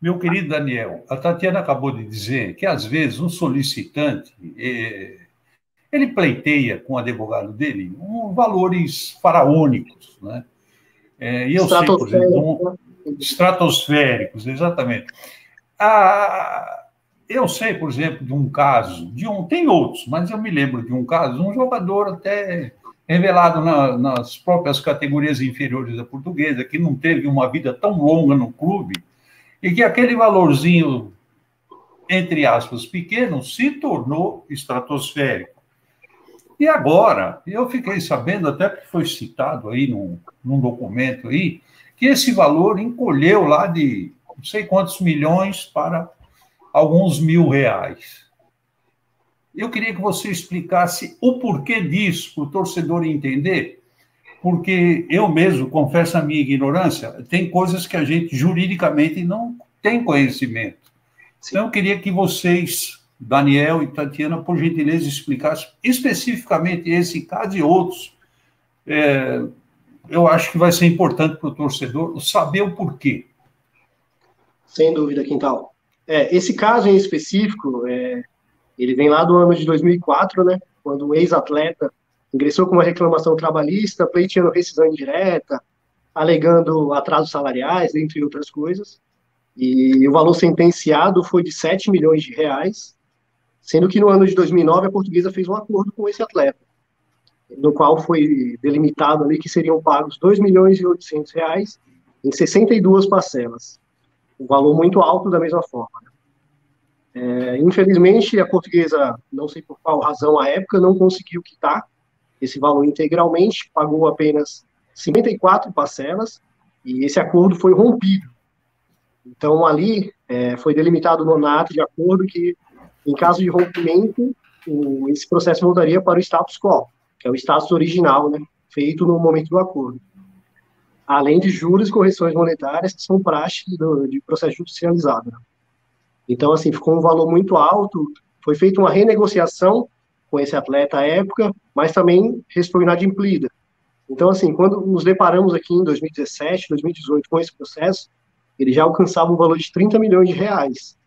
Meu querido Daniel, a Tatiana acabou de dizer que, às vezes, um solicitante, ele pleiteia com o advogado dele valores faraônicos, né? E eu sei, por exemplo, Estratosférico, né? estratosféricos, exatamente. Ah, eu sei, por exemplo, de um caso, tem outros, mas eu me lembro de um caso, um jogador até revelado nas próprias categorias inferiores da portuguesa, que não teve uma vida tão longa no clube, e que aquele valorzinho, entre aspas, pequeno, se tornou estratosférico. E agora, eu fiquei sabendo, até que foi citado aí num documento aí, que esse valor encolheu lá de não sei quantos milhões para alguns R$ 1.000. Eu queria que você explicasse o porquê disso, para o torcedor entender, porque eu mesmo, confesso a minha ignorância, tem coisas que a gente juridicamente não tem conhecimento. Então, eu queria que vocês, Daniel e Tatiana, por gentileza, explicassem especificamente esse caso e outros. Eu acho que vai ser importante para o torcedor saber o porquê. Sem dúvida, Quintal. Esse caso em específico, ele vem lá do ano de 2004, né, quando o ex-atleta ingressou com uma reclamação trabalhista, pleiteando rescisão indireta, alegando atrasos salariais, entre outras coisas. E o valor sentenciado foi de 7 milhões de reais, sendo que no ano de 2009 a Portuguesa fez um acordo com esse atleta, no qual foi delimitado ali que seriam pagos 2 milhões e 800 reais em 62 parcelas. Um valor muito alto da mesma forma. Infelizmente, a Portuguesa, não sei por qual razão à época, não conseguiu quitar esse valor integralmente, pagou apenas 54 parcelas, e esse acordo foi rompido. Então, ali foi delimitado no ato de acordo que, em caso de rompimento, esse processo voltaria para o status quo, que é o status original, né, feito no momento do acordo. Além de juros e correções monetárias, que são praxe de processo judicializado. Né? Então, assim, ficou um valor muito alto, foi feita uma renegociação com esse atleta à época, mas também restou inadimplida. Então, assim, quando nos deparamos aqui em 2017, 2018 com esse processo, ele já alcançava um valor de 30 milhões de reais.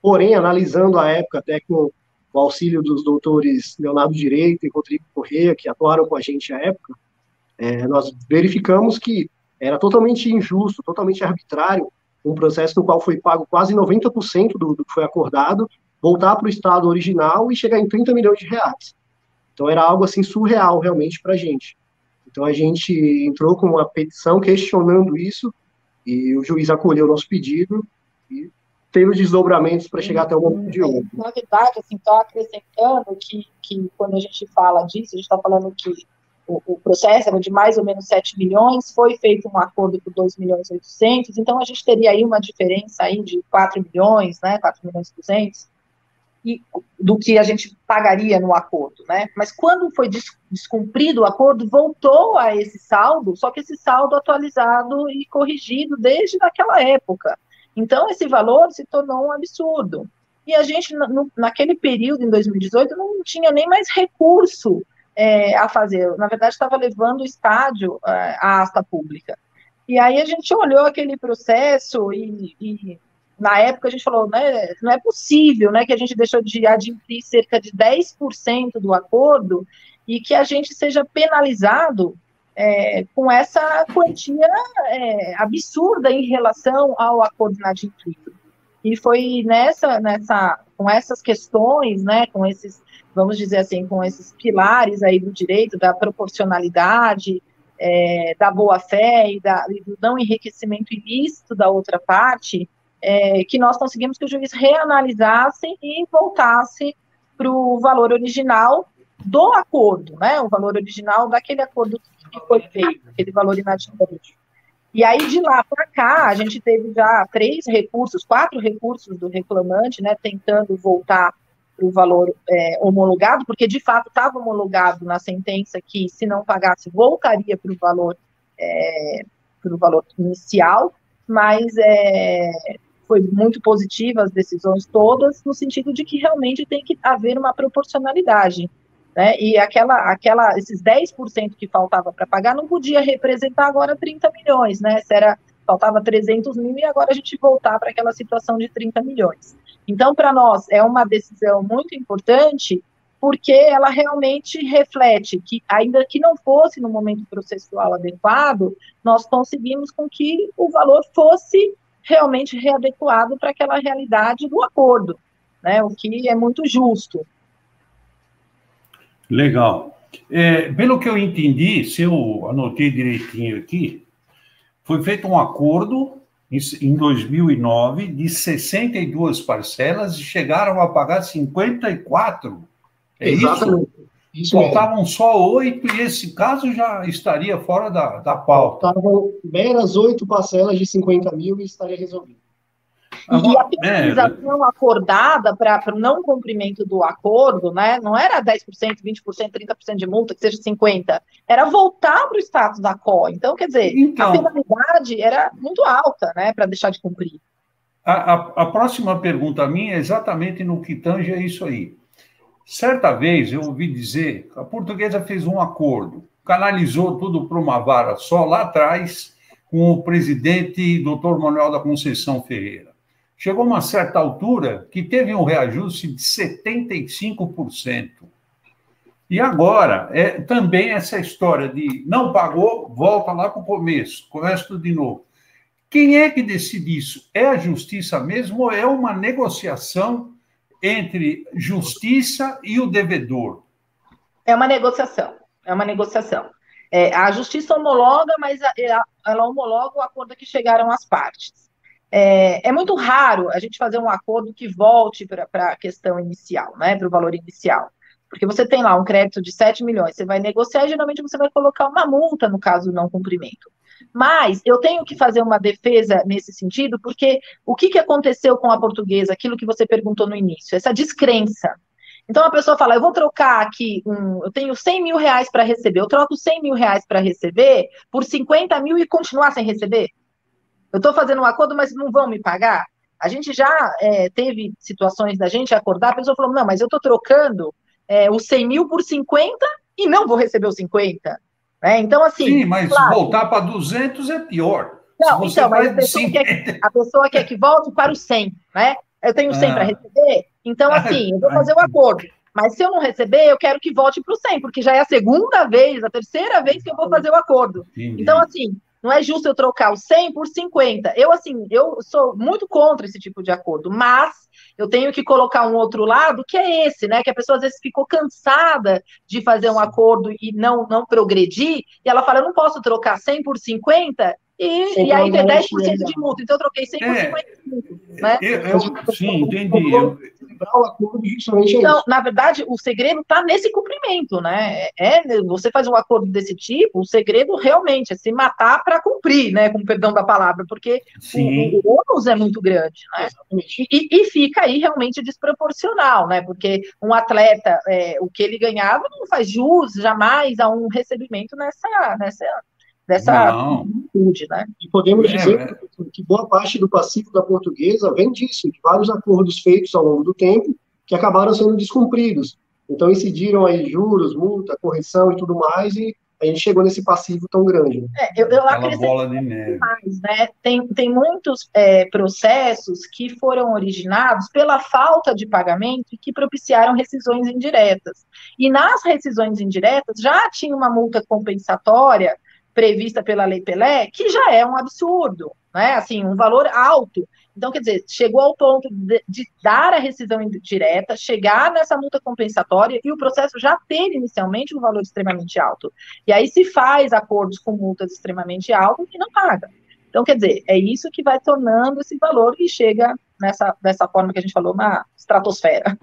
Porém, analisando a época, até com o auxílio dos doutores Leonardo Direito e Rodrigo Corrêa, que atuaram com a gente à época, nós verificamos que era totalmente injusto, totalmente arbitrário, um processo no qual foi pago quase 90% do que foi acordado, voltar para o estado original e chegar em 30 milhões de reais. Então era algo assim surreal realmente para a gente. Então a gente entrou com uma petição questionando isso e o juiz acolheu o nosso pedido e teve os desdobramentos para chegar até o momento de hoje. Na verdade, assim, estou acrescentando que quando a gente fala disso, a gente está falando que o processo era de mais ou menos 7 milhões, foi feito um acordo por 2 milhões e 800, então a gente teria aí uma diferença aí de 4 milhões, né, 4 milhões e 200, do que a gente pagaria no acordo, né, mas quando foi descumprido o acordo, voltou a esse saldo, só que esse saldo atualizado e corrigido desde aquela época, então esse valor se tornou um absurdo, e a gente, naquele período, em 2018, não tinha nem mais recurso a fazer. Na verdade, estava levando o estádio à asta pública. E aí a gente olhou aquele processo e na época a gente falou, né, não é possível, né, que a gente deixou de adimplir cerca de 10% do acordo e que a gente seja penalizado com essa quantia absurda em relação ao acordo inadimplido. E foi com essas questões, né, com esses, vamos dizer assim, com esses pilares aí do direito, da proporcionalidade, da boa-fé e do não enriquecimento ilícito da outra parte, que nós conseguimos que o juiz reanalisasse e voltasse para o valor original do acordo, né, o valor original daquele acordo que foi feito, aquele valor inadimplível. E aí, de lá para cá, a gente teve já 4 recursos do reclamante, né, tentando voltar para o valor homologado, porque, de fato, estava homologado na sentença que, se não pagasse, voltaria para o valor inicial, mas foi muito positiva as decisões todas, no sentido de que realmente tem que haver uma proporcionalidade. Né, e esses 10% que faltava para pagar não podia representar agora 30 milhões, né, se faltava 300 mil e agora a gente voltar para aquela situação de 30 milhões. Então, para nós, é uma decisão muito importante, porque ela realmente reflete que, ainda que não fosse no momento processual adequado, nós conseguimos com que o valor fosse realmente readequado para aquela realidade do acordo, né, o que é muito justo. Legal. Pelo que eu entendi, se eu anotei direitinho aqui, foi feito um acordo em 2009 de 62 parcelas e chegaram a pagar 54. É Exatamente. Isso? Faltavam só 8 e esse caso já estaria fora da pauta. Faltavam meras 8 parcelas de 50 mil e estaria resolvido. E a penalização acordada para o não cumprimento do acordo, né, não era 10%, 20%, 30% de multa, que seja 50%, era voltar para o status da CO. Então, quer dizer, a penalidade era muito alta, né, para deixar de cumprir. A próxima pergunta minha é exatamente no que tange a isso aí. Certa vez eu ouvi dizer que a Portuguesa fez um acordo, canalizou tudo para uma vara só lá atrás, com o presidente Dr. Manuel da Conceição Ferreira. Chegou a uma certa altura que teve um reajuste de 75%. E agora, também essa história de não pagou, volta lá para o começo, começa tudo de novo. Quem é que decide isso? É a justiça mesmo ou é uma negociação entre justiça e o devedor? É uma negociação, é uma negociação. A justiça homologa, mas ela homologa o acordo a que chegaram as partes. É muito raro a gente fazer um acordo que volte para a questão inicial, né, para o valor inicial. Porque você tem lá um crédito de 7 milhões, você vai negociar e geralmente você vai colocar uma multa no caso do não cumprimento. Mas eu tenho que fazer uma defesa nesse sentido, porque o que aconteceu com a Portuguesa, aquilo que você perguntou no início, essa descrença. Então a pessoa fala, eu vou trocar aqui, eu tenho 100 mil reais para receber, eu troco 100 mil reais para receber por 50 mil e continuar sem receber? Eu estou fazendo um acordo, mas não vão me pagar? A gente já teve situações da gente acordar, a pessoa falou, não, mas eu estou trocando os 100 mil por 50 e não vou receber os 50. Então, assim... Sim, mas claro, voltar para 200 é pior. Não, então, mas a pessoa quer que volte para o 100, né? Eu tenho 100 para receber, então, assim, eu vou fazer o acordo. Mas se eu não receber, eu quero que volte para o 100, porque já é a segunda vez, a terceira vez que eu vou fazer o acordo. Entendi. Então, assim... Não é justo eu trocar o 100 por 50. Eu sou muito contra esse tipo de acordo, mas eu tenho que colocar um outro lado, que é esse, né? Que a pessoa às vezes ficou cansada de fazer um acordo e não progredir, e ela fala, eu não posso trocar 100 por 50 e aí ter 10% de multa. Então eu troquei 100 por 55, né? Sim, entendi. Então, na verdade, o segredo está nesse cumprimento, né? Você faz um acordo desse tipo, o segredo realmente é se matar para cumprir, né? Com perdão da palavra, porque o ônus é muito grande, né? E fica aí realmente desproporcional, né? Porque um atleta, o que ele ganhava não faz jus jamais a um recebimento dessa atitude, né? E podemos dizer que boa parte do passivo da Portuguesa vem disso, de vários acordos feitos ao longo do tempo que acabaram sendo descumpridos. Então incidiram aí juros, multa, correção e tudo mais, e a gente chegou nesse passivo tão grande. Eu acrescento bola de neve. Mais, né? Tem muitos processos que foram originados pela falta de pagamento e que propiciaram rescisões indiretas. E nas rescisões indiretas já tinha uma multa compensatória prevista pela Lei Pelé, que já é um absurdo, né? Assim, um valor alto. Então, quer dizer, chegou ao ponto de dar a rescisão indireta, chegar nessa multa compensatória e o processo já ter inicialmente um valor extremamente alto. E aí se faz acordos com multas extremamente altas e não paga. Então, quer dizer, é isso que vai tornando esse valor que chega dessa forma que a gente falou, na estratosfera.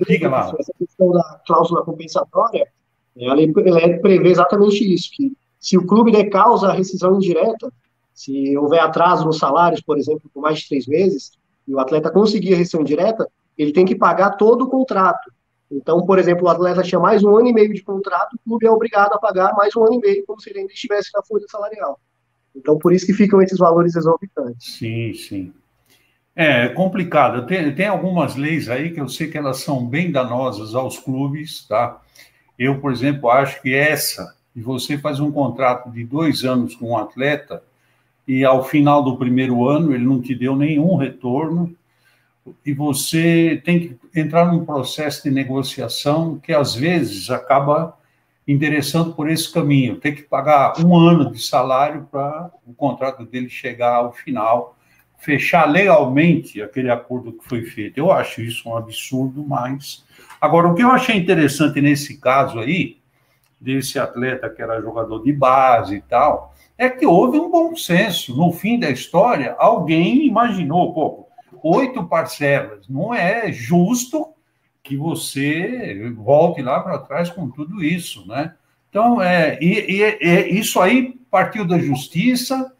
Diga lá. Essa questão da cláusula compensatória, ela prevê exatamente isso, que se o clube der causa à rescisão indireta, se houver atraso nos salários, por exemplo, por mais de 3 meses, e o atleta conseguir a rescisão indireta, ele tem que pagar todo o contrato. Então, por exemplo, o atleta tinha mais 1 ano e meio de contrato, o clube é obrigado a pagar mais 1 ano e meio, como se ele ainda estivesse na folha salarial. Então, por isso que ficam esses valores exorbitantes. Sim, sim. É complicado. Tem algumas leis aí que eu sei que elas são bem danosas aos clubes, tá? Eu, por exemplo, acho que essa e você faz um contrato de 2 anos com um atleta, e ao final do primeiro ano ele não te deu nenhum retorno, e você tem que entrar num processo de negociação que, às vezes, acaba interessando por esse caminho, tem que pagar 1 ano de salário para o contrato dele chegar ao final, fechar legalmente aquele acordo que foi feito. Eu acho isso um absurdo, mas... Agora, o que eu achei interessante nesse caso aí, desse atleta que era jogador de base e tal, é que houve um bom senso. No fim da história, alguém imaginou, pô, 8 parcelas, não é justo que você volte lá para trás com tudo isso, né? Então, isso aí partiu da justiça,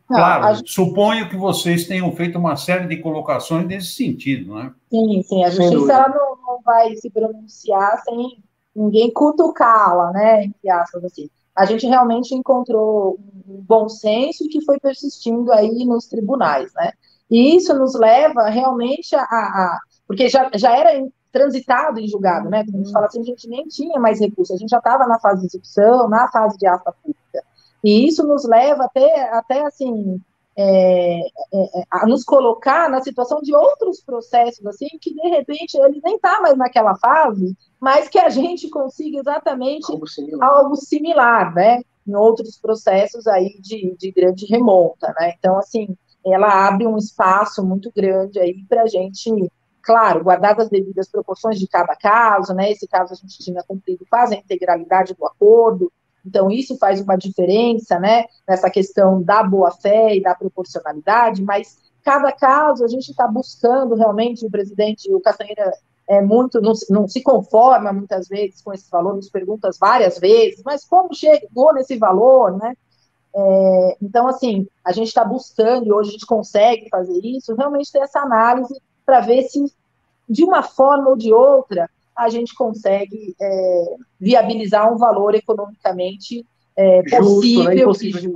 claro, suponho que vocês tenham feito uma série de colocações nesse sentido, né? Sim, sim, a justiça ela não vai se pronunciar sem ninguém cutucá-la, né, entre aspas, assim. A gente realmente encontrou um bom senso que foi persistindo aí nos tribunais, né? E isso nos leva realmente porque já era transitado em julgado, né? Quando a gente fala assim, a gente nem tinha mais recurso, a gente já estava na fase de execução, na fase de asta pública. E isso nos leva até assim, a nos colocar na situação de outros processos, assim, que de repente ele nem está mais naquela fase, mas que a gente consiga exatamente algo similar, né? Em outros processos aí de grande remonta, né? Então, assim, ela abre um espaço muito grande aí para a gente, claro, guardadas as devidas proporções de cada caso, né? Esse caso a gente tinha cumprido quase a integralidade do acordo, então isso faz uma diferença, né? Nessa questão da boa-fé e da proporcionalidade, mas cada caso a gente está buscando realmente, o presidente, o Castanheira, não se conforma muitas vezes com esse valor, nos pergunta várias vezes, mas como chegou nesse valor, né? Então, assim, a gente está buscando, e hoje a gente consegue fazer isso, realmente ter essa análise para ver se, de uma forma ou de outra, a gente consegue viabilizar um valor economicamente justo, possível, né? Impossível de